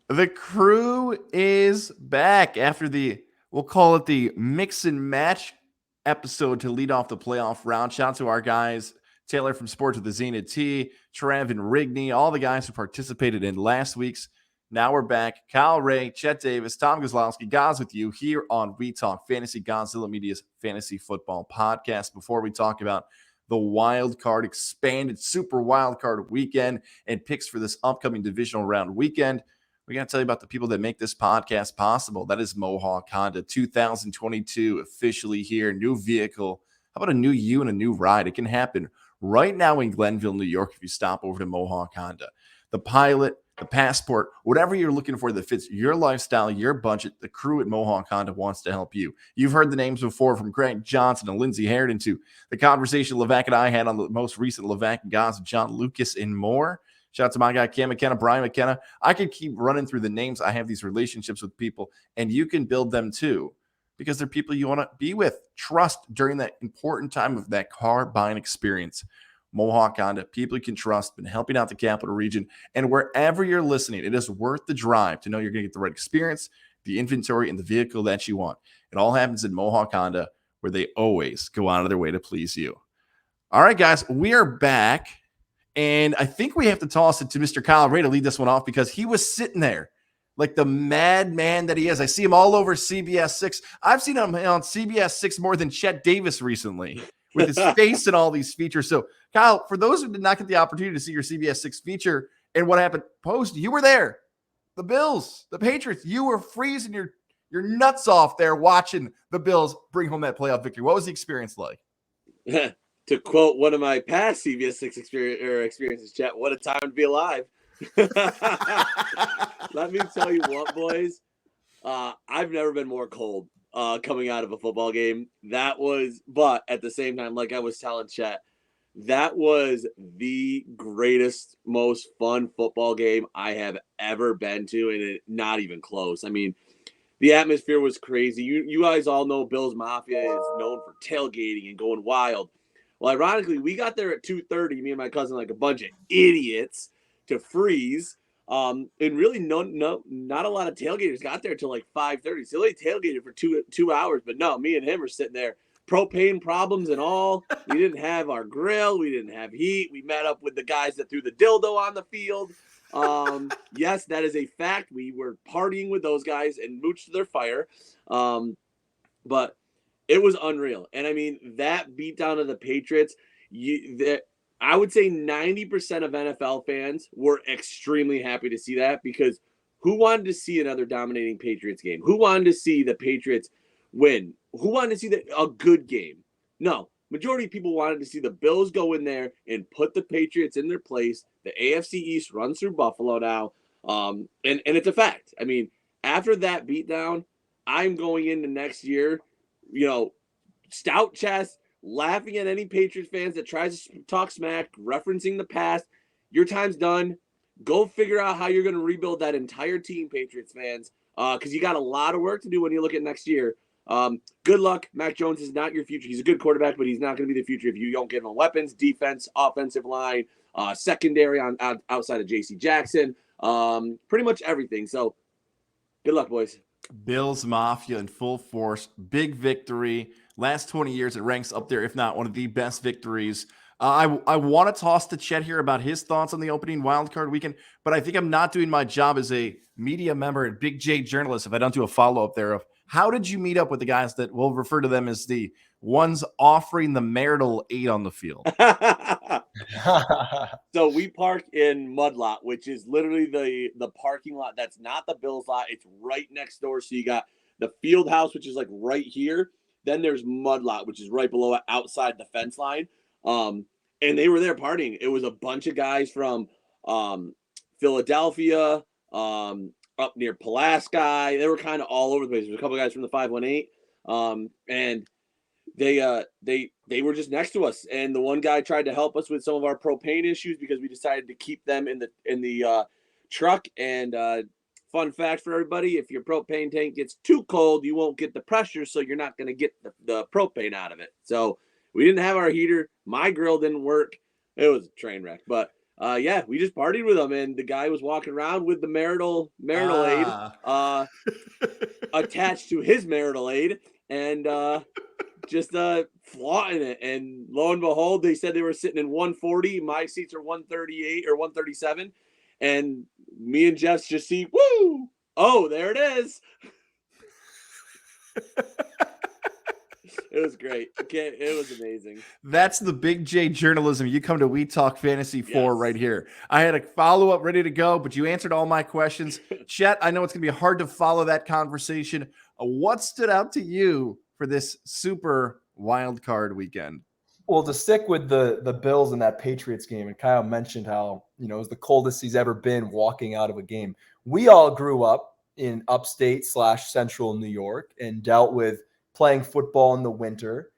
The crew is back after we'll call it the mix and match episode to lead off the playoff round. Shout out to our guys, Taylor from Sports with the Zenith T, Trav and Rigney, all the guys who participated in last week's. Now we're back. Kyle Ray, Chet Davis, Tom Gozlowski, guys with you here on We Talk Fantasy, Godzilla Media's fantasy football podcast. Before we talk about the wild card, expanded super wild card weekend and picks for this upcoming divisional round weekend, we got to tell you about the people that make this podcast possible. That is Mohawk Honda 2022 officially here. New vehicle. How about a new you and a new ride? It can happen right now in Glenville, New York, if you stop over to Mohawk Honda. The Pilot, the Passport, whatever you're looking for that fits your lifestyle, your budget, the crew at Mohawk Honda wants to help you. You've heard the names before, from Greg Johnson and Lindsey Harrington to the conversation Levac and I had on the most recent Levac and Goss, John Lucas, and more. Shout out to my guy, Cam McKenna, Brian McKenna. I could keep running through the names. I have these relationships with people, and you can build them too, because they're people you want to be with, trust during that important time of that car buying experience. Mohawk Honda, people you can trust, been helping out the capital region. And wherever you're listening, it is worth the drive to know you're going to get the right experience, the inventory, and the vehicle that you want. It all happens in Mohawk Honda, where they always go out of their way to please you. All right, guys, we are back. And I think we have to toss it to Mr. Kyle Ray to lead this one off, because he was sitting there like the madman that he is. I see him all over CBS 6. I've seen him on CBS 6 more than Chet Davis recently, with his face and all these features. So, Kyle, for those who did not get the opportunity to see your CBS 6 feature and what happened post, you were there. The Bills, the Patriots, you were freezing your nuts off there watching the Bills bring home that playoff victory. What was the experience like? To quote one of my past CBS 6 experiences, Chet, what a time to be alive. Let me tell you what, boys. I've never been more cold coming out of a football game. But at the same time, like I was telling Chet, that was the greatest, most fun football game I have ever been to, and not even close. I mean, the atmosphere was crazy. You guys all know Bills Mafia is known for tailgating and going wild. Well, ironically, we got there at 2:30, me and my cousin, like a bunch of idiots, to freeze. And really, not a lot of tailgaters got there till like 5:30. So they tailgated for two hours. But no, me and him are sitting there, propane problems and all. We didn't have our grill. We didn't have heat. We met up with the guys that threw the dildo on the field. Yes, that is a fact. We were partying with those guys and mooched their fire. But it was unreal. And I mean, that beatdown of the Patriots, I would say 90% of NFL fans were extremely happy to see that, because who wanted to see another dominating Patriots game? Who wanted to see the Patriots win? Who wanted to see a good game? No. Majority of people wanted to see the Bills go in there and put the Patriots in their place. The AFC East runs through Buffalo now. And it's a fact. I mean, after that beatdown, I'm going into next year, stout chest, laughing at any Patriots fans that tries to talk smack, referencing the past. Your time's done. Go figure out how you're going to rebuild that entire team, Patriots fans, because you got a lot of work to do when you look at next year. Good luck. Mac Jones is not your future. He's a good quarterback, but he's not going to be the future if you don't give him weapons, defense, offensive line, secondary outside of J.C. Jackson, pretty much everything. So good luck, boys. Bills Mafia in full force. Big victory. Last 20 years, it ranks up there, if not one of the best victories. I want to toss to Chet here about his thoughts on the opening wildcard weekend, but I think I'm not doing my job as a media member and Big J journalist if I don't do a follow-up there of how did you meet up with the guys that we'll refer to them as the ones offering the marital aid on the field? So we park in Mud Lot, which is literally the parking lot. That's not the Bills lot. It's right next door. So you got the field house, which is like right here. Then there's Mud Lot, which is right below it, outside the fence line. And they were there partying. It was a bunch of guys from Philadelphia, up near Pulaski. They were kind of all over the place. There's a couple of guys from the 518. And they were just next to us, and the one guy tried to help us with some of our propane issues because we decided to keep them in the truck. And fun fact for everybody, if your propane tank gets too cold, you won't get the pressure, so you're not going to get the propane out of it. So we didn't have our heater. My grill didn't work. It was a train wreck, but Yeah, we just partied with him, and the guy was walking around with the marital aid attached to his marital aid, and just flaunting it. And lo and behold, they said they were sitting in 140. My seats are 138 or 137, and me and Jeff's just see, woo! Oh, there it is. It was great. It was amazing. That's the Big J journalism you come to We Talk Fantasy for Yes. right here. I had a follow-up ready to go, but you answered all my questions. Chet, I know it's going to be hard to follow that conversation. What stood out to you for this super wild card weekend? Well, to stick with the Bills in that Patriots game, and Kyle mentioned how, it was the coldest he's ever been walking out of a game. We all grew up in upstate/central New York and dealt with playing football in the winter.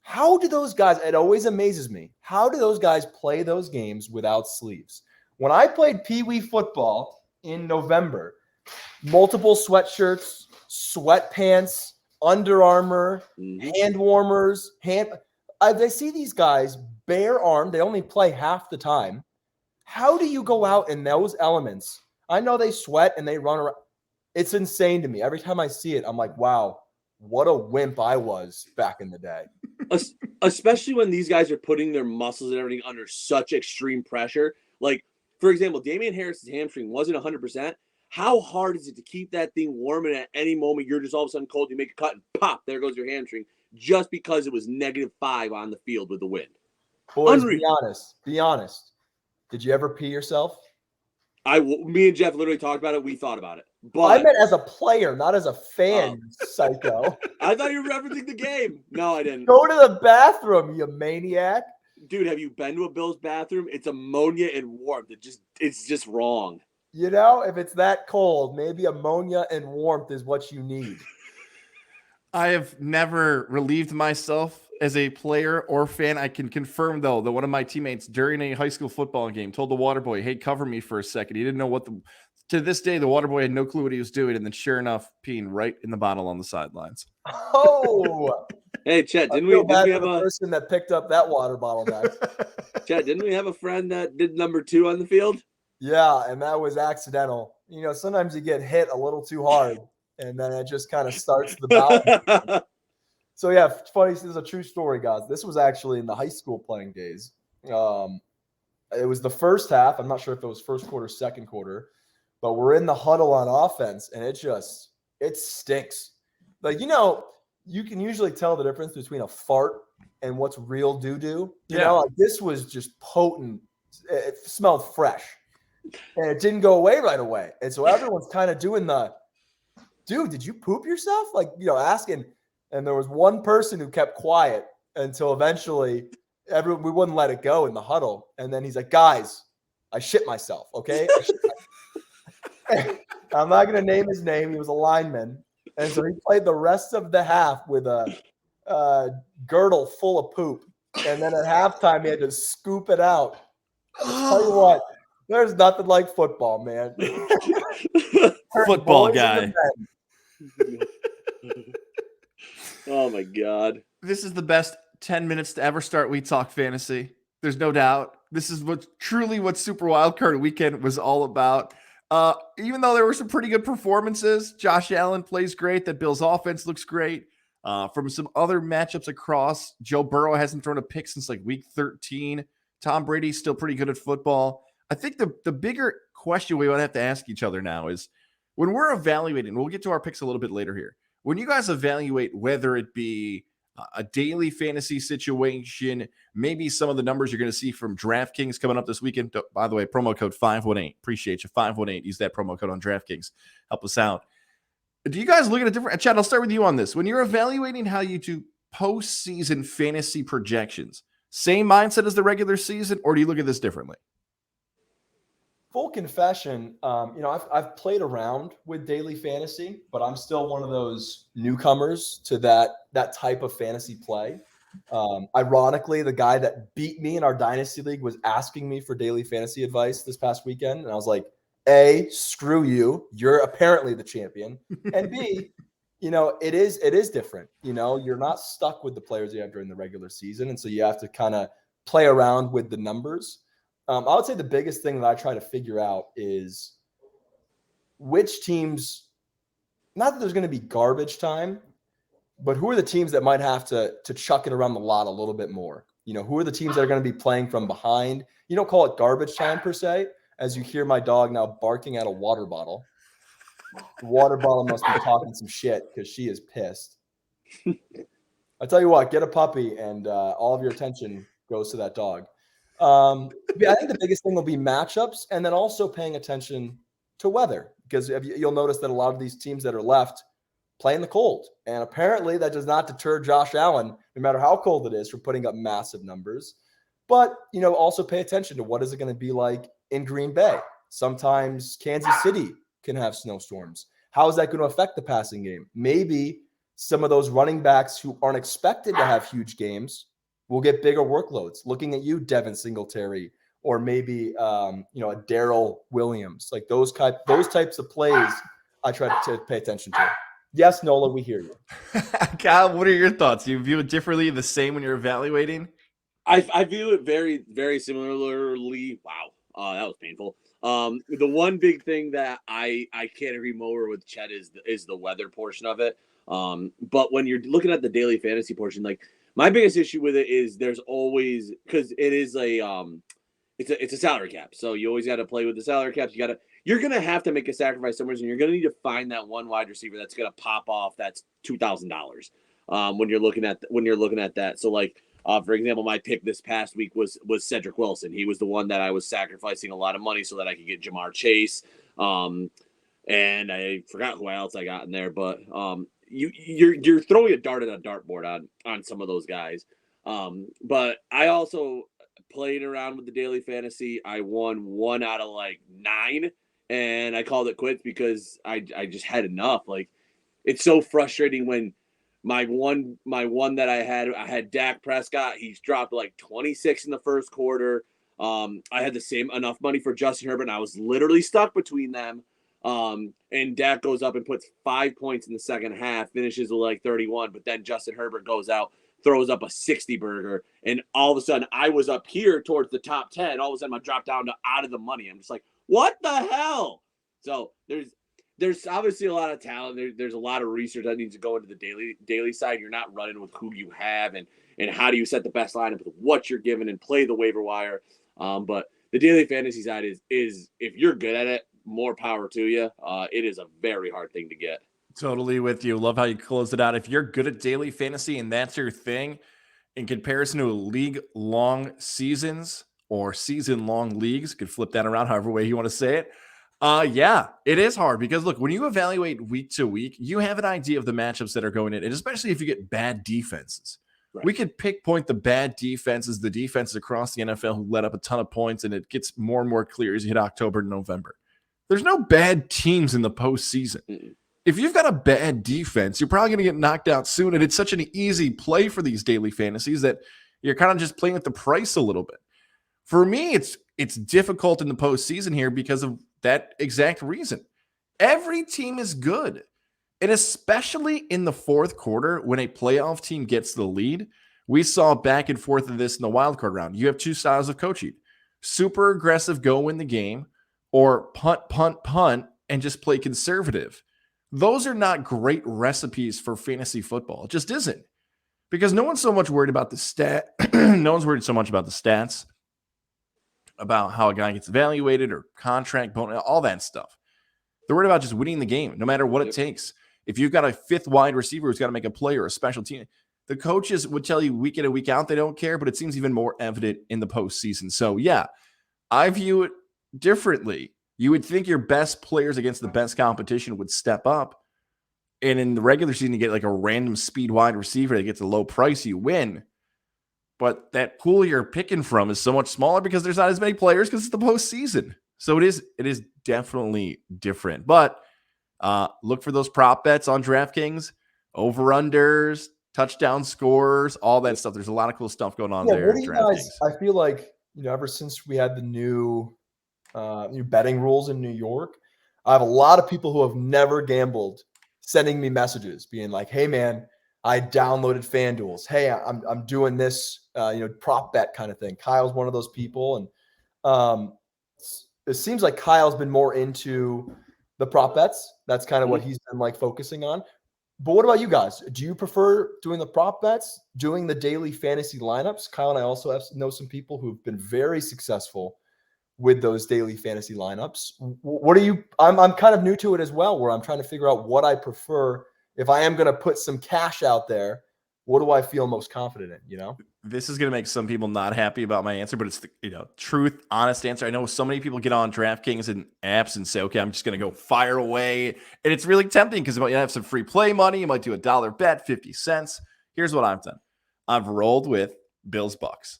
How do those guys, it always amazes me, how do those guys play those games without sleeves? When I played Pee Wee football in November, multiple sweatshirts, sweatpants, Under Armour, hand warmers, I see these guys bare armed. They only play half the time. How do you go out in those elements? I know they sweat and they run around. It's insane to me. Every time I see it, I'm like, wow, what a wimp I was back in the day. Especially when these guys are putting their muscles and everything under such extreme pressure. Like, for example, Damian Harris's hamstring wasn't 100%. How hard is it to keep that thing warm, and at any moment you're just all of a sudden cold, you make a cut and pop, there goes your hamstring, just because it was -5 on the field with the wind. Boys, be honest. Did you ever pee yourself? Me and Jeff literally talked about it. We thought about it. But I meant as a player, not as a fan, psycho. I thought you were referencing the game. No, I didn't. Go to the bathroom, you maniac. Dude, have you been to a Bills bathroom? It's ammonia and warmth. It's just wrong. If it's that cold, maybe ammonia and warmth is what you need. I have never relieved myself as a player or fan. I can confirm, though, that one of my teammates during a high school football game told the water boy, hey, cover me for a second. He didn't know to this day, the water boy had no clue what he was doing. And then sure enough, peeing right in the bottle on the sidelines. Oh, hey, Chet, didn't we have a person that picked up that water bottle next? Chet, didn't we have a friend that did number 2 on the field? Yeah, and that was accidental. Sometimes you get hit a little too hard, and then it just kind of starts the bowel. So, yeah, it's funny. This is a true story, guys. This was actually in the high school playing days. It was the first half. I'm not sure if it was first quarter, second quarter, but we're in the huddle on offense, and it stinks. Like, you can usually tell the difference between a fart and what's real doo-doo. This was just potent. It smelled fresh. And it didn't go away right away. And so everyone's kind of doing dude, did you poop yourself? Asking. And there was one person who kept quiet until eventually we wouldn't let it go in the huddle. And then he's like, guys, I shit myself, okay? I'm not going to name his name. He was a lineman. And so he played the rest of the half with a girdle full of poop. And then at halftime, he had to scoop it out. I'll tell you what. There's nothing like football, man. Football guy. Oh, my God. This is the best 10 minutes to ever start We Talk Fantasy. There's no doubt. This is what Super Wildcard Weekend was all about. Even though there were some pretty good performances, Josh Allen plays great. That Bills offense looks great. From some other matchups across, Joe Burrow hasn't thrown a pick since like week 13. Tom Brady's still pretty good at football. I think the bigger question we would have to ask each other now is when we're evaluating, we'll get to our picks a little bit later here. When you guys evaluate whether it be a daily fantasy situation, maybe some of the numbers you're going to see from DraftKings coming up this weekend. By the way, promo code 518. Appreciate you. 518. Use that promo code on DraftKings. Help us out. Do you guys look at a different – Chad, I'll start with you on this. When you're evaluating how you do postseason fantasy projections, same mindset as the regular season, or do you look at this differently? Full confession, I've played around with daily fantasy, but I'm still one of those newcomers to that type of fantasy play. Ironically, the guy that beat me in our dynasty league was asking me for daily fantasy advice this past weekend, and I was like, A, screw you. You're apparently the champion. And B, it is different. You're not stuck with the players you have during the regular season, and so you have to kind of play around with the numbers. I would say the biggest thing that I try to figure out is which teams, not that there's going to be garbage time, but who are the teams that might have to chuck it around the lot a little bit more? Who are the teams that are going to be playing from behind? You don't call it garbage time per se, as you hear my dog now barking at a water bottle. The water bottle must be talking some shit because she is pissed. I tell you what, get a puppy and all of your attention goes to that dog. I think the biggest thing will be matchups and then also paying attention to weather, because you'll notice that a lot of these teams that are left play in the cold. And apparently that does not deter Josh Allen, no matter how cold it is, from putting up massive numbers. But, also pay attention to what is it going to be like in Green Bay. Sometimes Kansas City can have snowstorms. How is that going to affect the passing game? Maybe some of those running backs who aren't expected to have huge games will get bigger workloads. Looking at you, Devin Singletary, or maybe a Darrell Williams, like those types of plays I try to pay attention to. Yes, Nola, we hear you. Kyle, what are your thoughts? You view it differently, the same when you're evaluating? I view it very, very similarly. Wow, that was painful. The one big thing that I can't agree more with Chet is the weather portion of it. But when you're looking at the daily fantasy portion, like my biggest issue with it is there's always, because it is it's a salary cap, so you always got to play with the salary caps. You're gonna have to make a sacrifice somewhere, and you're gonna need to find that one wide receiver that's gonna pop off. That's $2,000 when you're looking at that. So like. For example, my pick this past week was Cedric Wilson. He was the one that I was sacrificing a lot of money so that I could get Jamar Chase. And I forgot who else I got in there, but you're throwing a dart at a dartboard on some of those guys. But I also played around with the daily fantasy. I won 1 out of like 9, and I called it quits because I just had enough. Like, it's so frustrating when my one that I had Dak Prescott. He's dropped like 26 in the first quarter. I had the same enough money for Justin Herbert, and I was literally stuck between them. And Dak goes up and puts 5 points in the second half, finishes with like 31, but then Justin Herbert goes out, throws up a 60 burger, and all of a sudden I was up here towards the top 10. All of a sudden I drop down to out of the money. I'm just like, what the hell? So there's obviously a lot of talent. There's a lot of research that needs to go into the daily side. You're not running with who you have and how do you set the best lineup with what you're given and play the waiver wire. But the daily fantasy side is if you're good at it, more power to you. It is a very hard thing to get. Totally with you. Love how you closed it out. If you're good at daily fantasy and that's your thing, in comparison to league-long seasons or season-long leagues, could flip that around however way you want to say it. Yeah, it is hard because look, when you evaluate week to week, you have an idea of the matchups that are going in, and especially if you get bad defenses. Right. We could pinpoint the bad defenses, the defenses across the NFL who let up a ton of points, and it gets more and more clear as you hit October and November. There's no bad teams in the postseason. Mm-mm. If you've got a bad defense, you're probably going to get knocked out soon, and it's such an easy play for these daily fantasies that you're kind of just playing with the price a little bit. For me, it's difficult in the postseason here because of that exact reason. Every team is good. And especially in the fourth quarter, when a playoff team gets the lead, we saw back and forth of this in the wildcard round. You have two styles of coaching. Super aggressive, go win the game, or punt, and just play conservative. Those are not great recipes for fantasy football. It just isn't. Because no one's so much worried about the no one's worried so much about the stats, about how a guy gets evaluated or contract bonus, all that stuff. They're worried about just winning the game, no matter what it takes. If you've got a fifth wide receiver who's got to make a play or a special team, the coaches would tell you week in and week out they don't care, but it seems even more evident in the postseason. So, yeah, I view it differently. You would think your best players against the best competition would step up. And in the regular season, you get like a random speed wide receiver that gets a low price, you win. But that pool you're picking from is so much smaller because there's not as many players because it's the postseason. So it is definitely different. But look for those prop bets on DraftKings, over-unders, touchdown scores, all that stuff. There's a lot of cool stuff going on there. What do you guys, I feel like, ever since we had the new betting rules in New York, I have a lot of people who have never gambled sending me messages being like, hey, man, I downloaded FanDuels. Hey, I'm doing this, prop bet kind of thing. Kyle's one of those people. And It seems like Kyle's been more into the prop bets. That's kind of what he's been like focusing on. But what about you guys? Do you prefer doing the prop bets, doing the daily fantasy lineups? Kyle and I also know some people who've been very successful with those daily fantasy lineups. What are you? I'm kind of new to it as well, where I'm trying to figure out what I prefer. If I am going to put some cash out there, what do I feel most confident in? You know, this is going to make some people not happy about my answer, but it's the truth, honest answer. I know so many people get on DraftKings and apps and say, okay, I'm just going to go fire away. And it's really tempting because you might have some free play money. You might do $1 bet, 50 cents. Here's what I've done. I've rolled with Bills Bucks.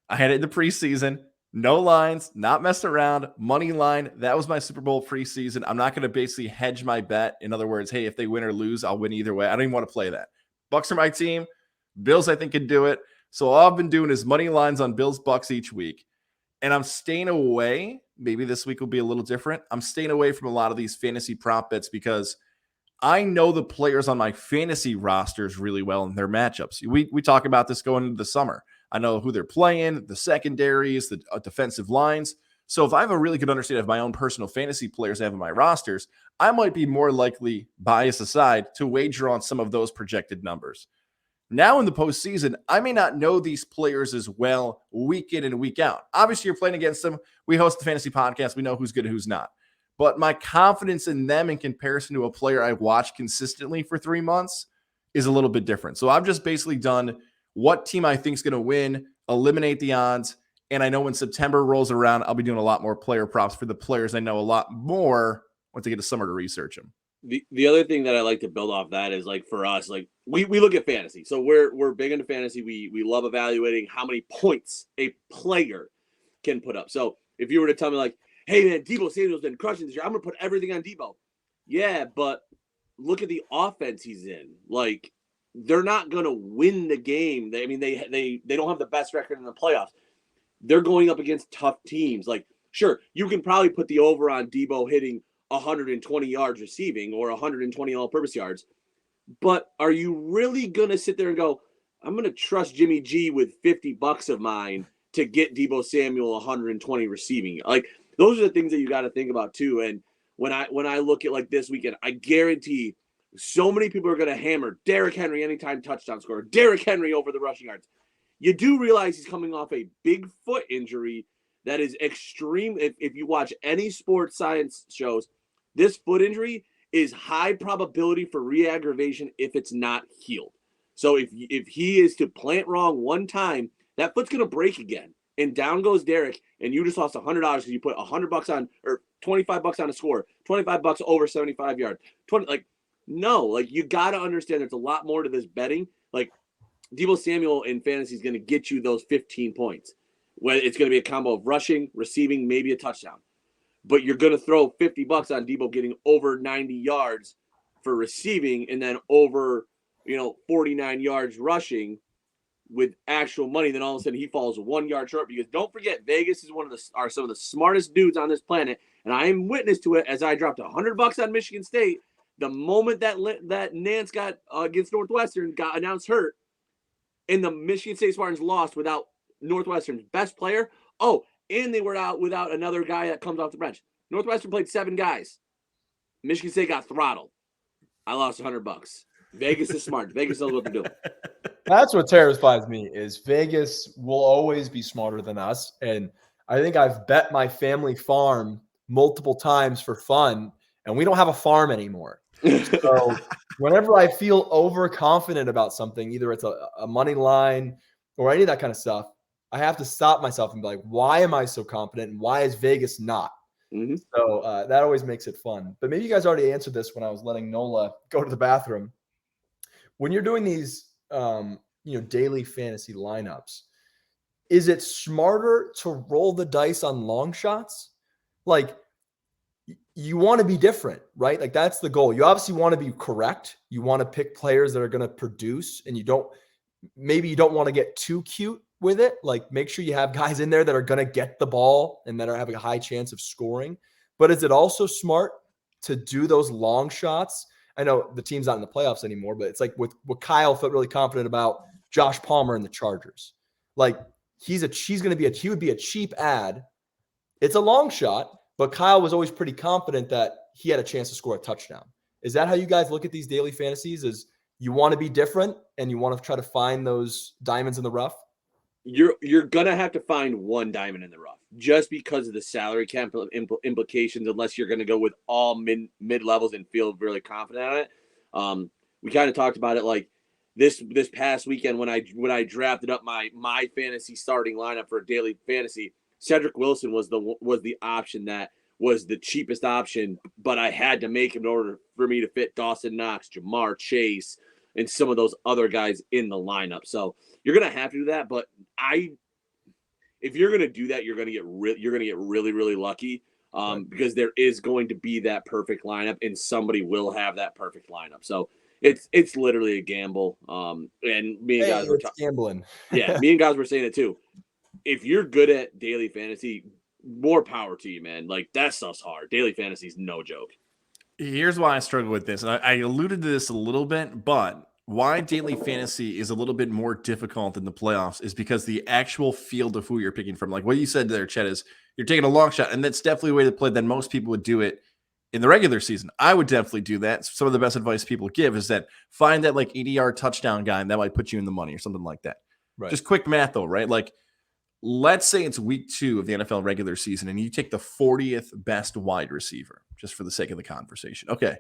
I had it in the preseason. No lines, not messed around, money line. That was my Super Bowl preseason. I'm not going to basically hedge my bet. In other words, hey, if they win or lose, I'll win either way. I don't even want to play that. Bucks are my team. Bills, I think, can do it. So all I've been doing is money lines on Bills Bucks each week. And I'm staying away. Maybe this week will be a little different. I'm staying away from a lot of these fantasy prop bets because I know the players on my fantasy rosters really well in their matchups. We talk about this going into the summer. I know who they're playing, the secondaries, the defensive lines. So if I have a really good understanding of my own personal fantasy players I have in my rosters, I might be more likely, bias aside, to wager on some of those projected numbers. Now in the postseason, I may not know these players as well week in and week out. Obviously, you're playing against them. We host the fantasy podcast. We know who's good and who's not. But my confidence in them in comparison to a player I watch consistently for 3 months is a little bit different. So I've just basically done what team I think is going to win, eliminate the odds. And I know when September rolls around, I'll be doing a lot more player props for the players I know a lot more once I get to summer to research them. The other thing that I like to build off that is like for us, like we look at fantasy. So we're big into fantasy. We love evaluating how many points a player can put up. So if you were to tell me like, hey man, Deebo Samuel's been crushing this year, I'm gonna put everything on Deebo. Yeah, but look at the offense he's in. Like they're not gonna win the game. They don't have the best record in the playoffs. They're going up against tough teams. Like sure, you can probably put the over on Deebo hitting 120 yards receiving or 120 all-purpose yards. But are you really going to sit there and go, I'm going to trust Jimmy G with $50 of mine to get Deebo Samuel 120 receiving? Like those are the things that you got to think about too. And when I look at like this weekend, I guarantee so many people are going to hammer Derrick Henry anytime touchdown scorer, Derrick Henry over the rushing yards. You do realize he's coming off a big foot injury that is extreme. If you watch any sports science shows, this foot injury is high probability for re-aggravation if it's not healed. So if he is to plant wrong one time, that foot's going to break again. And down goes Derrick, and you just lost $100 because you put $100 on or $25 on a score, $25 over 75 yards. 20 like no, like you got to understand there's a lot more to this betting. Like Deebo Samuel in fantasy is going to get you those 15 points. Where it's going to be a combo of rushing, receiving, maybe a touchdown. But you're going to throw $50 on Deebo getting over 90 yards for receiving and then over, 49 yards rushing with actual money. Then all of a sudden he falls 1 yard short because don't forget Vegas is are some of the smartest dudes on this planet. And I am witness to it as I dropped $100 on Michigan State. The moment that Nance got against Northwestern got announced hurt and the Michigan State Spartans lost without Northwestern's best player. Oh, and they were out without another guy that comes off the bench. Northwestern played 7 guys. Michigan State got throttled. I lost $100. Vegas is smart. Vegas knows what they're doing. That's what terrifies me is Vegas will always be smarter than us. And I think I've bet my family farm multiple times for fun, and we don't have a farm anymore. So whenever I feel overconfident about something, either it's a money line or any of that kind of stuff, I have to stop myself and be like, why am I so confident? And why is Vegas not? Mm-hmm. So that always makes it fun. But maybe you guys already answered this when I was letting Nola go to the bathroom. When you're doing these, daily fantasy lineups, is it smarter to roll the dice on long shots? Like you want to be different, right? Like that's the goal. You obviously want to be correct. You want to pick players that are going to produce, and you don't want to get too cute with it. Like make sure you have guys in there that are going to get the ball and that are having a high chance of scoring. But is it also smart to do those long shots? I know the team's not in the playoffs anymore, but it's like what Kyle felt really confident about Josh Palmer and the Chargers. Like he would be a cheap ad It's a long shot, but Kyle was always pretty confident that he had a chance to score a touchdown. Is that how you guys look at these daily fantasies? Is you want to be different and you want to try to find those diamonds in the rough? You're gonna have to find one diamond in the rough just because of the salary cap implications. Unless you're gonna go with all mid levels and feel really confident on it. We kind of talked about it like this past weekend when I drafted up my fantasy starting lineup for daily fantasy. Cedric Wilson was the option that was the cheapest option, but I had to make him in order for me to fit Dawson Knox, Jamar Chase, and some of those other guys in the lineup. So you're gonna have to do that, but if you're gonna do that, you're gonna get really, really lucky, because there is going to be that perfect lineup, and somebody will have that perfect lineup. So it's literally a gamble. And me and guys were gambling. Yeah, me and guys were saying it too. If you're good at daily fantasy, more power to you, man. Like that stuff's hard. Daily fantasy is no joke. Here's why I struggle with this. And I alluded to this a little bit, but why daily fantasy is a little bit more difficult than the playoffs is because the actual field of who you're picking from, like what you said there, Chet, is you're taking a long shot. And that's definitely a way to play than most people would do it in the regular season. I would definitely do that. Some of the best advice people give is that find that like 80-yard touchdown guy, and that might put you in the money or something like that. Right. Just quick math though, right? Like, let's say it's week 2 of the NFL regular season and you take the 40th best wide receiver, just for the sake of the conversation. Okay.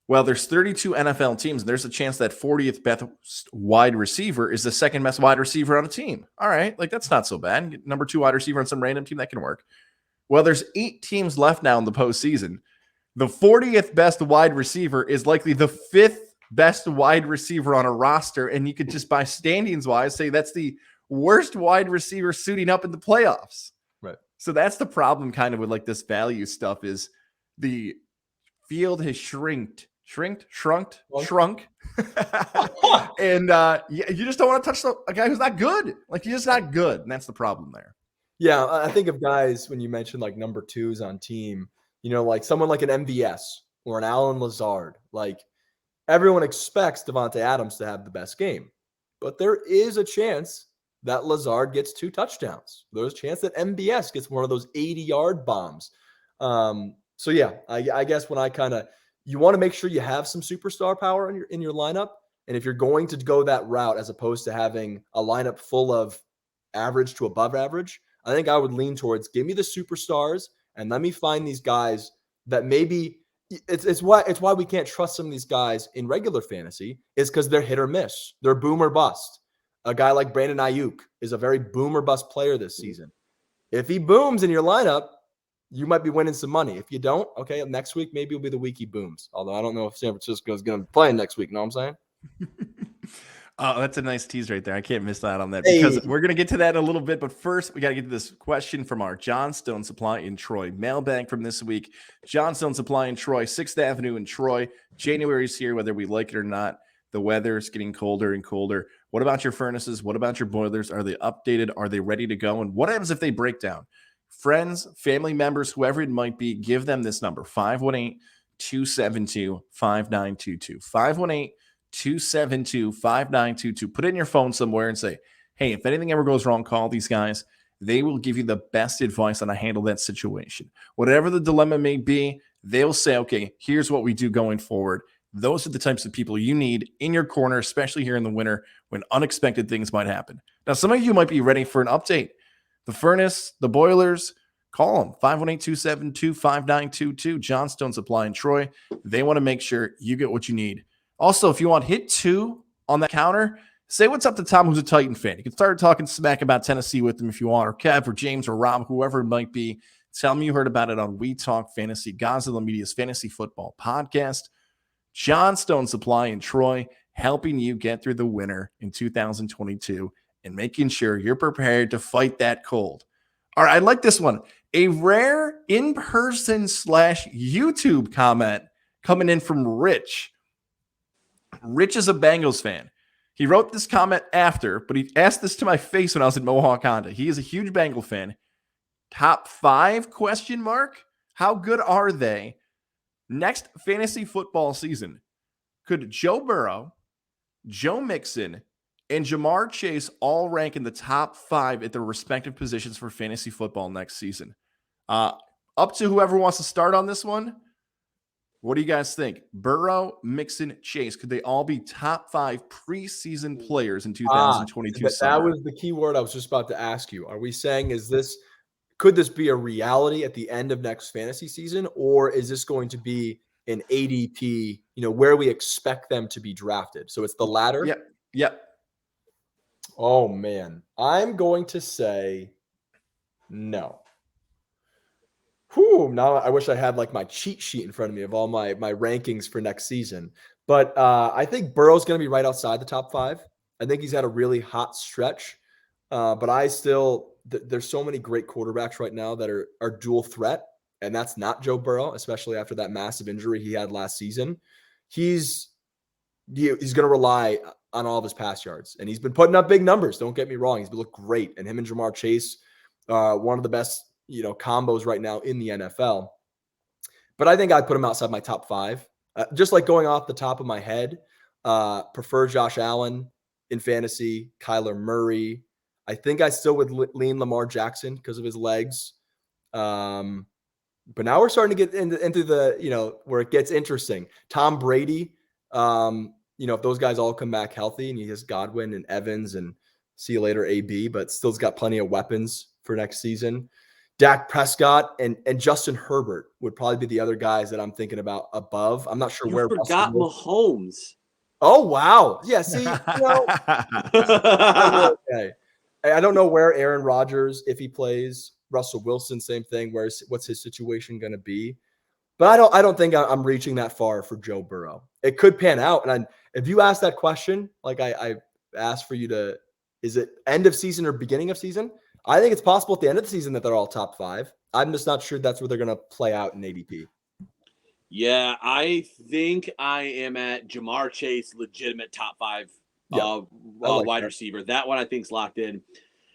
Well, there's 32 NFL teams, and there's a chance that 40th best wide receiver is the second best wide receiver on a team. All right. Like, that's not so bad. Number 2 wide receiver on some random team, that can work. Well, there's 8 teams left now in the postseason. The 40th best wide receiver is likely the 5th best wide receiver on a roster. And you could just, by standings wise, say that's the worst wide receiver suiting up in the playoffs. Right. So that's the problem kind of with like this value stuff is the field has shrunk. And you just don't want to touch a guy who's not good. Like, he's just not good. And that's the problem there. Yeah. I think of guys when you mentioned like number 2s on team, like someone like an MVS or an Allen Lazard. Like, everyone expects Devontae Adams to have the best game, but there is a chance that Lazard gets 2 touchdowns. There's a chance that MBS gets one of those 80-yard bombs. So yeah, I guess when you want to make sure you have some superstar power in your lineup. And if you're going to go that route, as opposed to having a lineup full of average to above average, I think I would lean towards give me the superstars and let me find these guys that maybe it's why we can't trust some of these guys in regular fantasy is because they're hit or miss. They're boom or bust. A guy like Brandon Ayuk is a very boom or bust player this season. If he booms in your lineup, you might be winning some money. If you don't, okay, next week maybe it'll be the week he booms. Although I don't know if San Francisco is going to be playing next week. You know what I'm saying? Oh, that's a nice tease right there. I can't miss out on that because we're going to get to that in a little bit. But first, we got to get to this question from our Johnstone Supply in Troy mailbag from this week. Johnstone Supply in Troy, 6th Avenue in Troy. January's here, whether we like it or not. The weather's getting colder and colder. What about your furnaces? What about your boilers? Are they updated? Are they ready to go? And what happens if they break down? Friends, family members, whoever it might be, give them this number, 518-272-5922. 518-272-5922. Put it in your phone somewhere and say, hey, if anything ever goes wrong, call these guys. They will give you the best advice on how to handle that situation. Whatever the dilemma may be, they'll say, okay, here's what we do going forward. Those are the types of people you need in your corner, especially here in the winter when unexpected things might happen. Now, some of you might be ready for an update. The furnace, the boilers, call them, 518-272-5922, Johnstone Supply in Troy. They want to make sure you get what you need. Also, if you want hit 2 on the counter, say what's up to Tom, who's a Titan fan. You can start talking smack about Tennessee with him if you want, or Kev, or James, or Rob, whoever it might be. Tell me you heard about it on We Talk Fantasy, Godzilla Media's fantasy football podcast. Johnstone Supply in Troy, helping you get through the winter in 2022 and making sure you're prepared to fight that cold. All right, I like this one. A rare in-person / YouTube comment coming in from Rich. Rich is a Bengals fan. He wrote this comment after, but he asked this to my face when I was at Mohawk Honda. He is a huge Bengal fan. Top 5 ? How good are they? Next fantasy football season, could Joe Burrow, Joe Mixon, and Jamar Chase all rank in the top 5 at their respective positions for fantasy football next season? Up to whoever wants to start on this one. What do you guys think? Burrow, Mixon, Chase, could they all be top 5 preseason players in 2022 that summer? was the key word I was just about to ask you. Are we saying could this be a reality at the end of next fantasy season, or is this going to be an ADP, where we expect them to be drafted? So it's the latter? Yep. Oh, man. I'm going to say no. Now I wish I had like my cheat sheet in front of me of all my rankings for next season. But I think Burrow's going to be right outside the top 5. I think he's had a really hot stretch. But there's so many great quarterbacks right now that are dual threat, and that's not Joe Burrow, especially after that massive injury he had last season. He's going to rely on all of his pass yards, and he's been putting up big numbers. Don't get me wrong; he's been looking great, and him and Jamar Chase, one of the best combos right now in the NFL. But I think I'd put him outside my top 5. Just like going off the top of my head, prefer Josh Allen in fantasy, Kyler Murray. I think I still would lean Lamar Jackson because of his legs. But now we're starting to get into the, where it gets interesting. Tom Brady, if those guys all come back healthy and he has Godwin and Evans and see you later AB, but still's got plenty of weapons for next season. Dak Prescott and Justin Herbert would probably be the other guys that I'm thinking about above. I'm not sure You where. forgot Mahomes. Oh, wow. Yeah, see, okay. I don't know where Aaron Rodgers, if he plays. Russell Wilson, same thing. What's his situation going to be? But I don't think I'm reaching that far for Joe Burrow. It could pan out. And if you ask that question, like I asked for you to, is it end of season or beginning of season? I think it's possible at the end of the season that they're all top 5. I'm just not sure that's where they're going to play out in ADP. Yeah, I think I am at Jamar Chase, legitimate top 5 wide receiver. That one I think is locked in.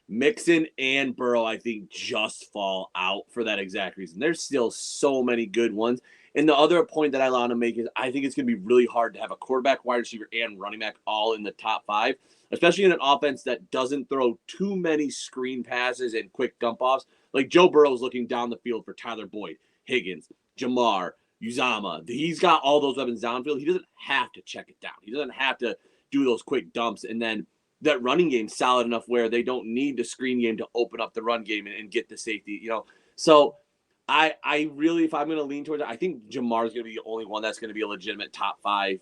Mixon and Burrow, I think, just fall out for that exact reason. There's still so many good ones. And the other point that I want to make is I think it's going to be really hard to have a quarterback, wide receiver, and running back all in the top 5, especially in an offense that doesn't throw too many screen passes and quick dump-offs. Like Joe Burrow's looking down the field for Tyler Boyd, Higgins, Jamar, Uzama. He's got all those weapons downfield. He doesn't have to check it down. He doesn't have to do those quick dumps. And then that running game's solid enough where they don't need the screen game to open up the run game and get the safety, So I really, if I'm going to lean towards it, I think Jamar's going to be the only one that's going to be a legitimate top 5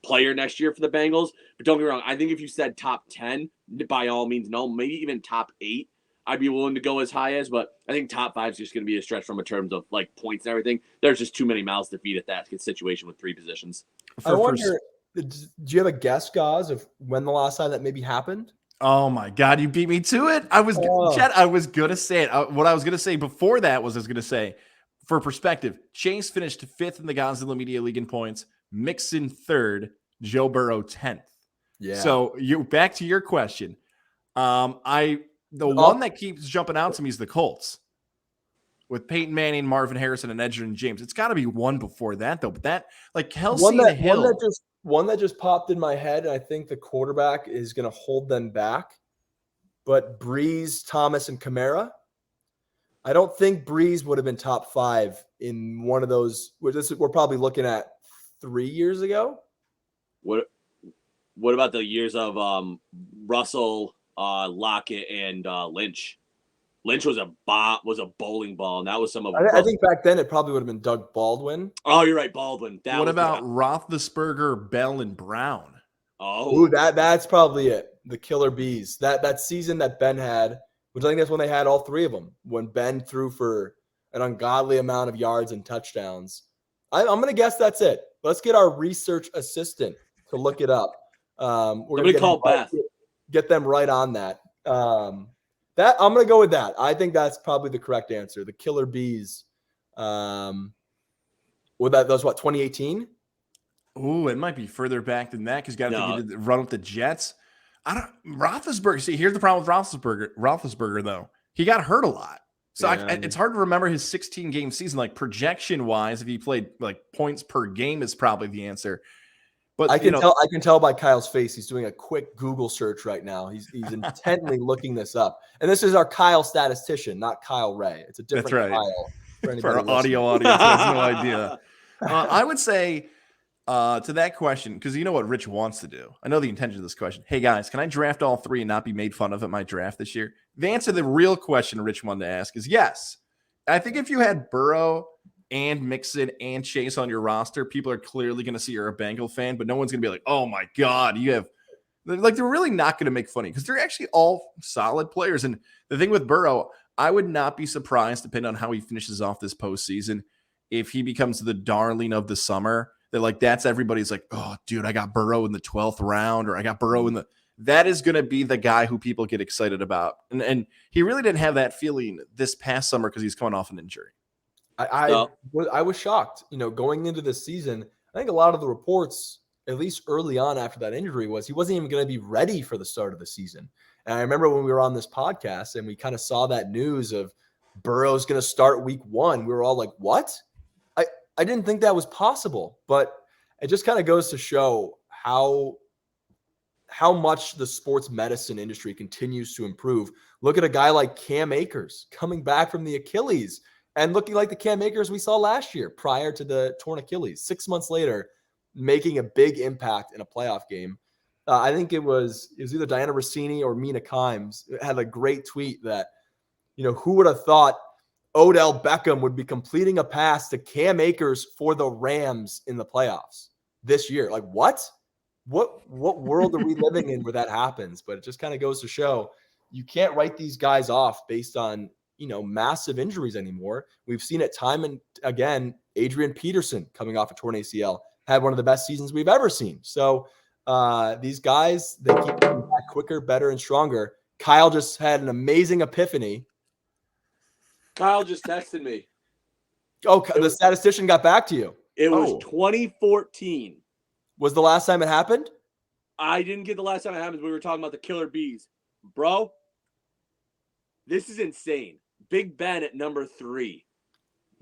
player next year for the Bengals. But don't get me wrong, I think if you said top 10, by all means, no, maybe even top 8, I'd be willing to go as high as, but I think top 5 is just going to be a stretch from a terms of like points and everything. There's just too many mouths to feed at that situation with 3 positions. I wonder, do you have a guess, Gaz, of when the last time that maybe happened? Oh my God, you beat me to it. Chet, I was going to say it. What I was going to say before that was I was going to say, for perspective, Chase finished 5th in the Godzilla Media League in points, Mixon 3rd, Joe Burrow 10th. Yeah. So you back to your question. One that keeps jumping out to me is the Colts with Peyton Manning, Marvin Harrison, and Edgerrin James. It's got to be one before that though. But that like Kelsey and Hill. One that just popped in my head, and I think the quarterback is going to hold them back. But Breeze, Thomas, and Kamara. I don't think Breeze would have been top 5 in one of those. We're probably looking at 3 years ago. What about the years of Russell, Lockett, and Lynch? Lynch was a bowling ball, and that was some of. I think back then it probably would have been Doug Baldwin. Oh, you're right, Baldwin. What about Roethlisberger, Bell, and Brown? Oh, that's probably it. The Killer Bees. That season that Ben had, which I think that's when they had all 3 of them. When Ben threw for an ungodly amount of yards and touchdowns. I'm going to guess that's it. Let's get our research assistant to look it up. We're going to call Beth. Get them right on that. That I'm going to go with that. I think that's probably the correct answer. The Killer Bees. That was what, 2018? Ooh, it might be further back than that because you got to think he did run with the Jets. Roethlisberger. See, here's the problem with Roethlisberger though. He got hurt a lot. So it's hard to remember his 16-game season. Like projection-wise, if he played like points per game is probably the answer. But I can tell by Kyle's face. He's doing a quick Google search right now. He's intently looking this up. And this is our Kyle statistician, not Kyle Ray. It's a different That's right. Kyle for anybody For our audio listening. audience, has no idea. I would say to that question, because you know what Rich wants to do. I know the intention of this question. Hey guys, can I draft all three and not be made fun of at my draft this year? The answer to the real question Rich wanted to ask is yes. I think if you had Burrow and Mixon and Chase on your roster, people are clearly going to see you're a Bengal fan, but no one's going to be like, oh my God, you have like, they're really not going to make fun of you because they're actually all solid players. And the thing with Burrow, I would not be surprised, depending on how he finishes off this postseason, if he becomes the darling of the summer. That like that's everybody's like, oh, dude, I got Burrow in the 12th round, or I got Burrow in the. That is going to be the guy who people get excited about, and he really didn't have that feeling this past summer because he's coming off an injury. I was shocked. Going into this season, I think a lot of the reports, at least early on after that injury, was he wasn't even going to be ready for the start of the season. And I remember when we were on this podcast and we kind of saw that news of Burrow's going to start week 1, we were all like, what? I didn't think that was possible, but it just kind of goes to show how much the sports medicine industry continues to improve. Look at a guy like Cam Akers coming back from the Achilles and looking like the Cam Akers we saw last year prior to the torn Achilles. 6 months later, making a big impact in a playoff game. I think it was either Diana Rossini or Mina Kimes had a great tweet that, who would have thought Odell Beckham would be completing a pass to Cam Akers for the Rams in the playoffs this year. Like, what world are we living in where that happens? But it just kind of goes to show you can't write these guys off based on, massive injuries anymore. We've seen it time and again. Adrian Peterson coming off a torn ACL had one of the best seasons we've ever seen. So these guys, they keep coming back quicker, better, and stronger. Kyle just had an amazing epiphany. Kyle just texted me. Oh, the statistician got back to you. It was 2014. Was the last time it happened? I didn't get the last time it happened. We were talking about the killer bees. Bro, this is insane. Big Ben at number 3.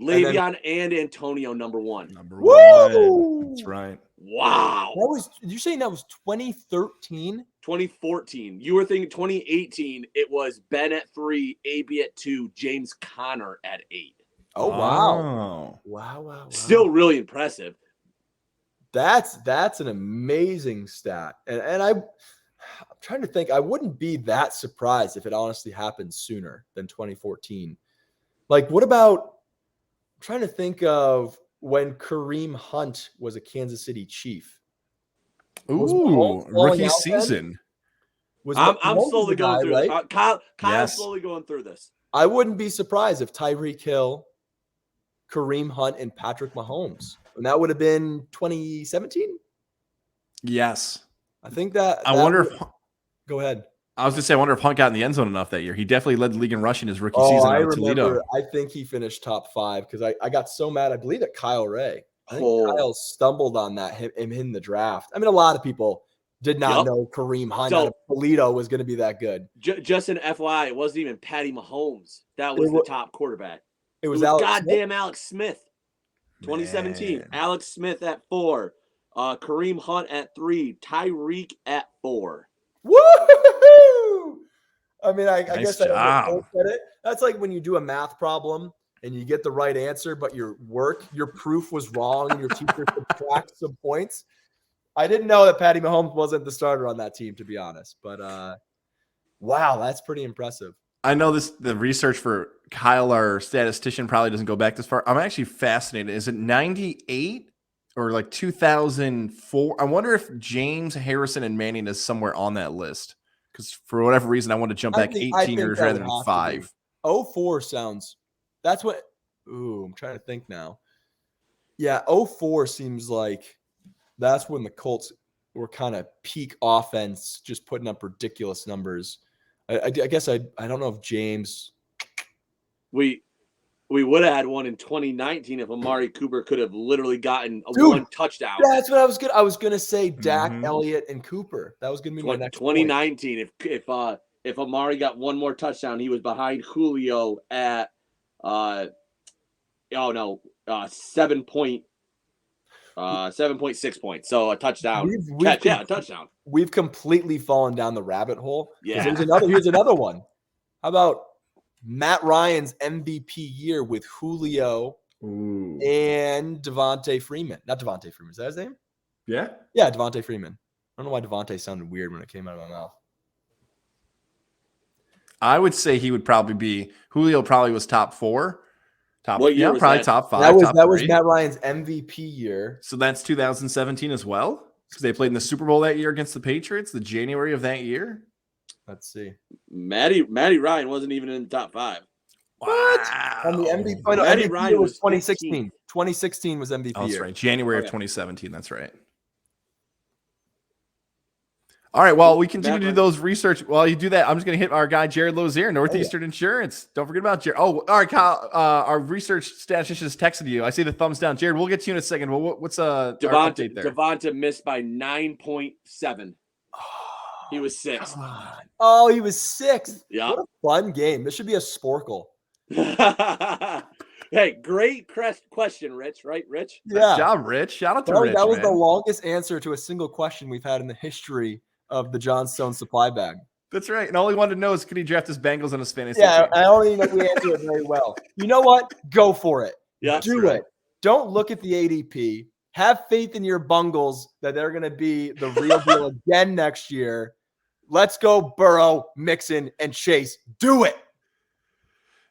Le'Veon and Antonio number 1. Number 1. That's right. Wow. Did you say that was 2013? 2014. You were thinking 2018. It was Ben at 3, AB at 2, James Conner at 8. Oh, wow. Wow. Still really impressive. That's an amazing stat. And I'm trying to think. I wouldn't be that surprised if it honestly happened sooner than 2014. Like, what about, I'm trying to think of when Kareem Hunt was a Kansas City Chief. Ooh, rookie season. I'm slowly going through this. Kyle's slowly going through this. I wouldn't be surprised if Tyreek Hill, Kareem Hunt, and Patrick Mahomes. And that would have been 2017? Yes. I think that. I wonder if. Go ahead. I was going to say, I wonder if Hunt got in the end zone enough that year. He definitely led the league in rushing his rookie season out of Toledo. I think he finished top 5 because I got so mad. I believe that Kyle Ray. I think Kyle stumbled on that, him in the draft. I mean, a lot of people did not know Kareem Hunt out of Toledo was going to be that good. Just an FYI, it wasn't even Patty Mahomes. That was the top quarterback. It was Alex Smith. 2017. Man. Alex Smith at 4. Kareem Hunt at 3. Tyreek at 4. Woo! I mean, I guess I don't get full credit. That's like when you do a math problem and you get the right answer, but your proof was wrong, and your teacher subtracts some points. I didn't know that Patty Mahomes wasn't the starter on that team, to be honest. But wow, that's pretty impressive. I know the research for Kyle, our statistician, probably doesn't go back this far. I'm actually fascinated. Is it 98 or like 2004? I wonder if James, Harrison, and Manning is somewhere on that list. Because for whatever reason, I want to jump back 18 years rather than 5. 04 sounds. That's what. Ooh, I'm trying to think now. Yeah, 04 seems like that's when the Colts were kind of peak offense, just putting up ridiculous numbers. I guess I don't know if James. We would have had one in 2019 if Amari Cooper could have literally gotten one touchdown. That's what I was gonna say. Dak, Elliott, and Cooper. That was gonna be my next 2019. Point. If Amari got one more touchdown, he was behind Julio at 7 point. 7.6 points. So a touchdown We've catch. Yeah, a touchdown. We've completely fallen down the rabbit hole. 'Cause Yeah. Here's another one. How about Matt Ryan's MVP year with Julio Ooh. and Devontae Freeman? Not Devontae Freeman. Is that his name? Yeah. Yeah, Devontae Freeman. I don't know why Devontae sounded weird when it came out of my mouth. I would say he would probably be Julio. Probably was top 4. What year was probably that? top 5. That was top 3. Matt Ryan's MVP year. So that's 2017 as well, because they played in the Super Bowl that year against the Patriots, the January of that year. Let's see. Matty Ryan wasn't even in the top 5. What? Wow. On the MVP, Matty MVP Ryan year was was 2016. 2016 was MVP Oh, that's year. right. January of Okay. 2017. That's right. All right. Well, we continue to do those research. While you do that, I'm just going to hit our guy, Jared Lozier, Northeastern Insurance. Don't forget about Jared. Oh, all right, Kyle. Our research statistician is texting you. I see the thumbs down. Jared, we'll get to you in a second. Well, what's our update there? Devonta missed by 9.7. He was 6th. Oh, he was 6th. Yeah. What a fun game. This should be a sporkle. Hey, great question, Rich. Right, Rich? Yeah. Nice job, Rich. Shout out to Rich. That was the man. longest answer to a single question we've had in the history of the Johnstone supply bag. That's right. And all he wanted to know is, could he draft his Bengals on his fantasy Yeah, team? I don't even know if we answered it very well. You know what? Go for it. Yeah, Do it. Don't look at the ADP. Have faith in your Bungles that they're going to be the real deal again next year. Let's go Burrow, Mixon, and Chase. Do it.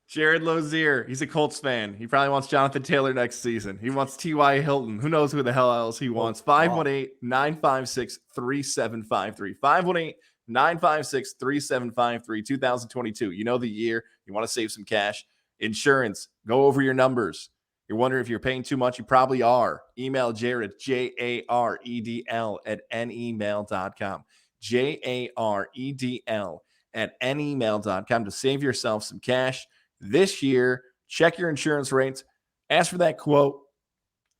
Jared Lozier, he's a Colts fan. He probably wants Jonathan Taylor next season. He wants T.Y. Hilton. Who knows who the hell else he wants? 518-956-3753. 518-956-3753. 2022. You know the year. You want to save some cash. Insurance. Go over your numbers. You're wondering if you're paying too much. You probably are. Email Jared, JAREDL @nemail.com. JAREDL @nemail.com to save yourself some cash. This year, check your insurance rates. Ask for that quote.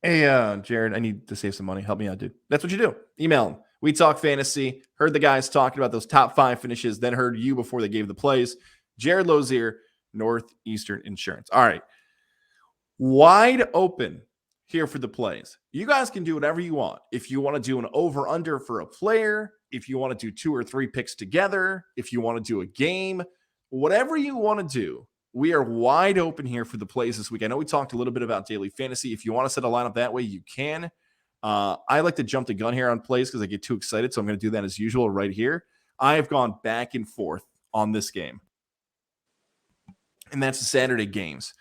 Hey, Jared, I need to save some money. Help me out, dude. That's what you do. Email them. We Talk Fantasy. Heard the guys talking about those top 5 finishes, then heard you before they gave the plays. Jared Lozier, Northeastern Insurance. All right. Wide open here for the plays. You guys can do whatever you want. If you want to do an over-under for a player, if you want to do 2 or 3 picks together, if you want to do a game, whatever you want to do, we are wide open here for the plays this week. I know we talked a little bit about daily fantasy. If you want to set a lineup that way, you can. I like to jump the gun here on plays because I get too excited, so I'm going to do that as usual right here. I have gone back and forth on this game, and that's the Saturday games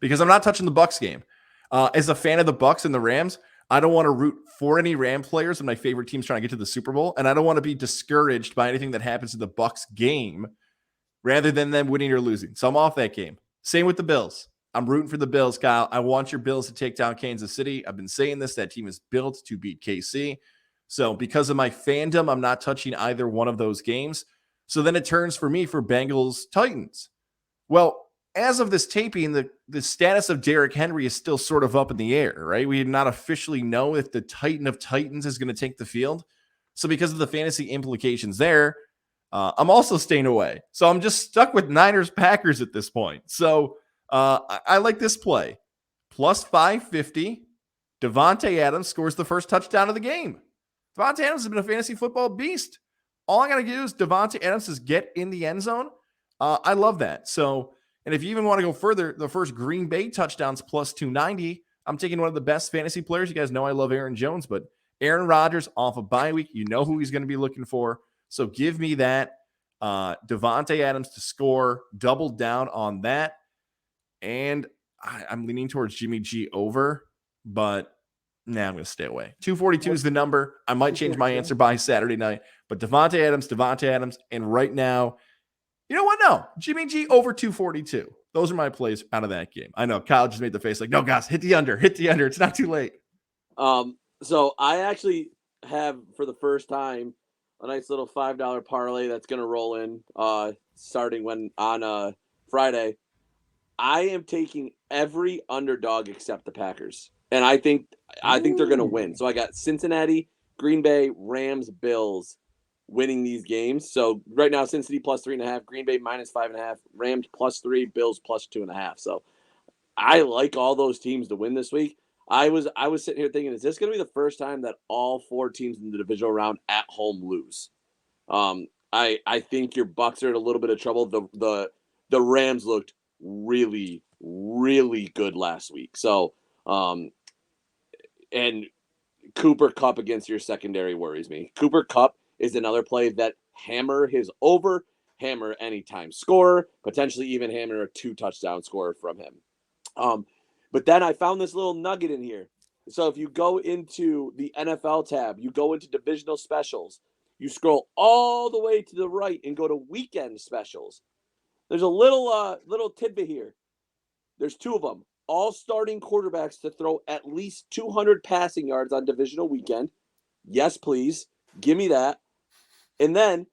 because I'm not touching the Bucs game. As a fan of the Bucs and the Rams, I don't want to root for any Ram players and my favorite teams trying to get to the Super Bowl, and I don't want to be discouraged by anything that happens in the Bucs game rather than them winning or losing. So I'm off that game. Same with the Bills. I'm rooting for the Bills, Kyle. I want your Bills to take down Kansas City. I've been saying this. That team is built to beat KC. So because of my fandom, I'm not touching either one of those games. So then it turns for me for Bengals Titans. Well, as of this taping, the status of Derrick Henry is still sort of up in the air, right? We did not officially know if the Titan of Titans is going to take the field. So because of the fantasy implications there, I'm also staying away. So I'm just stuck with Niners-Packers at this point. So I like this play. Plus 550. Devontae Adams scores the first touchdown of the game. Devontae Adams has been a fantasy football beast. All I got to do is Devontae Adams is get in the end zone. I love that. So, and if you even want to go further, the first Green Bay touchdowns plus 290. I'm taking one of the best fantasy players. You guys know I love Aaron Jones, but Aaron Rodgers off a bye week. You know who he's going to be looking for. So give me that. Devontae Adams to score. Double down on that. And I'm leaning towards Jimmy G over, but I'm going to stay away. 242 is the number. I might change my answer by Saturday night, but Devontae Adams, and right now, you know what? No, Jimmy G over 242. Those are my plays out of that game. I know Kyle just made the face like, no, guys, hit the under. It's not too late. So I actually have, for the first time, a nice little $5 parlay that's going to roll in starting on Friday. I am taking every underdog except the Packers, and I think they're going to win. So I got Cincinnati, Green Bay, Rams, Bills winning these games. So right now, Cincinnati plus 3.5, Green Bay minus 5.5, Rams plus 3, Bills plus 2.5. So I like all those teams to win this week. I was sitting here thinking, is this going to be the first time that all 4 teams in the divisional round at home lose? I think your Bucks are in a little bit of trouble. The Rams looked really, really good last week. So, and Cooper Kupp against your secondary worries me. Cooper Kupp is another play that hammer his over, hammer anytime scorer, potentially even hammer a 2 touchdown scorer from him. But then I found this little nugget in here. So if you go into the NFL tab, you go into divisional specials, you scroll all the way to the right and go to weekend specials. There's a little tidbit here. There's 2 of them. All starting quarterbacks to throw at least 200 passing yards on divisional weekend. Yes, please. Give me that. And then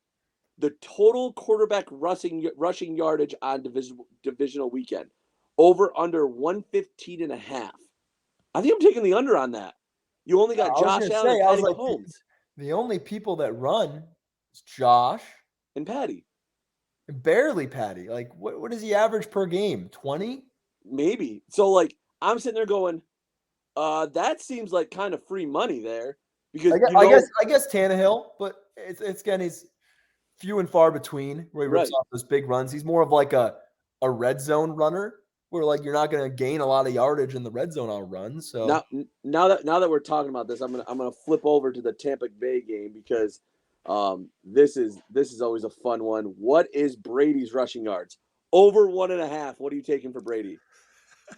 the total quarterback rushing yardage on divisional weekend. Over under 115.5. I think I'm taking the under on that. You only got Josh Allen and Patty Mahomes. The only people that run is Josh and Patty. Barely Patty. Like, what does he average per game? 20? Maybe. So, like, I'm sitting there going, that seems like kind of free money there. Because I guess Tannehill, but it's again, he's few and far between where he rips off those big runs. He's more of like a red zone runner where like you're not going to gain a lot of yardage in the red zone on runs. So now that we're talking about this, I'm gonna flip over to the Tampa Bay game because this is always a fun one. What is Brady's rushing yards? Over 1.5. What are you taking for Brady?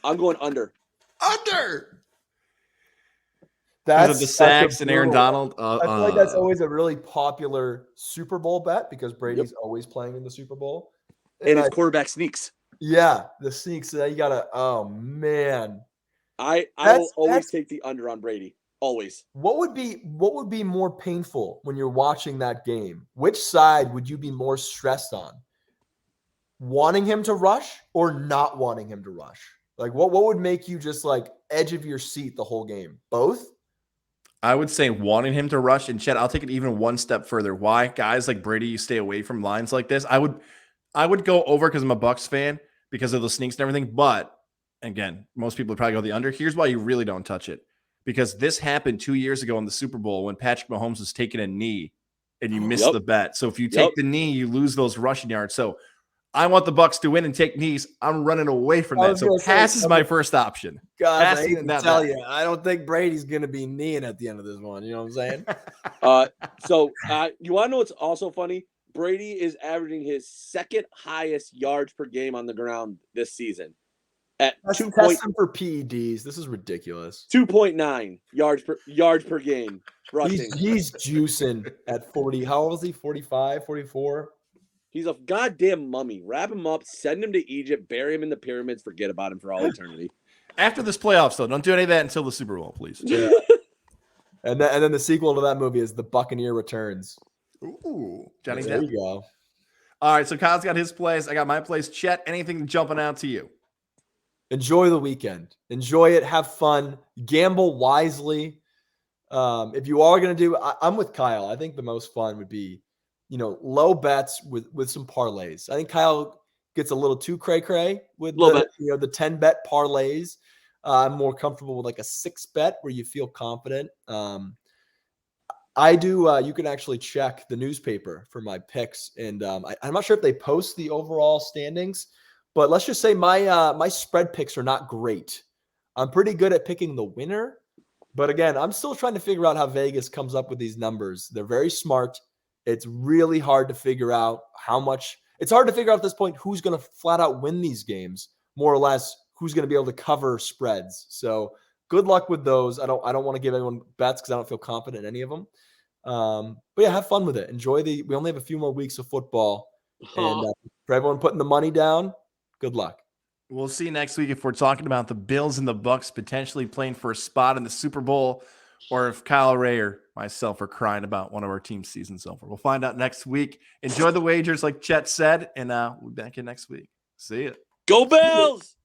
I'm going under. Under. That's the sacks and Aaron Donald. I feel like that's always a really popular Super Bowl bet because Brady's always playing in the Super Bowl. And his quarterback sneaks. Yeah, the sneaks. You gotta. Oh man, I will always take the under on Brady. Always. What would be more painful when you're watching that game? Which side would you be more stressed on? Wanting him to rush or not wanting him to rush? Like what would make you just like edge of your seat the whole game? Both? I would say wanting him to rush. And Chet, I'll take it even one step further. Why guys like Brady, you stay away from lines like this? I would go over because I'm a Bucks fan because of the sneaks and everything. But again, most people would probably go the under. Here's why you really don't touch it. Because this happened 2 years ago in the Super Bowl when Patrick Mahomes was taking a knee and you missed the bet. So if you take the knee, you lose those rushing yards. So I want the Bucks to win and take knees. I'm running away from that. So pass is my first option. God, I can tell you, I don't think Brady's going to be kneeing at the end of this one. You know what I'm saying? So you want to know what's also funny? Brady is averaging his second highest yards per game on the ground this season. At Test him for PEDs. This is ridiculous. 2.9 yards per game rushing. He's juicing at 40. How old is he? 45, 44? He's a goddamn mummy. Wrap him up, send him to Egypt, bury him in the pyramids, forget about him for all eternity. After this playoffs, though, don't do any of that until the Super Bowl, please. Yeah. and then the sequel to that movie is The Buccaneer Returns. Ooh, Johnny there you go. All right, so Kyle's got his place. I got my place. Chet, anything jumping out to you? Enjoy the weekend. Enjoy it. Have fun. Gamble wisely. If you are going to do, I'm with Kyle. I think the most fun would be, low bets with some parlays. I think Kyle gets a little too cray-cray with the 10 bet parlays. I'm more comfortable with like a 6 bet where you feel confident. I do. You can actually check the newspaper for my picks, and I'm not sure if they post the overall standings. But let's just say my spread picks are not great. I'm pretty good at picking the winner. But again, I'm still trying to figure out how Vegas comes up with these numbers. They're very smart. It's really hard to figure out how much. It's hard to figure out at this point who's going to flat out win these games, more or less who's going to be able to cover spreads. So good luck with those. I don't want to give anyone bets because I don't feel confident in any of them. But yeah, have fun with it. Enjoy we only have a few more weeks of football. And for everyone putting the money down, good luck. We'll see next week if we're talking about the Bills and the Bucks potentially playing for a spot in the Super Bowl, or if Kyle Ray or myself are crying about one of our team's season's over. We'll find out next week. Enjoy the wagers, like Chet said, and we'll be back in next week. See ya. Go Bills!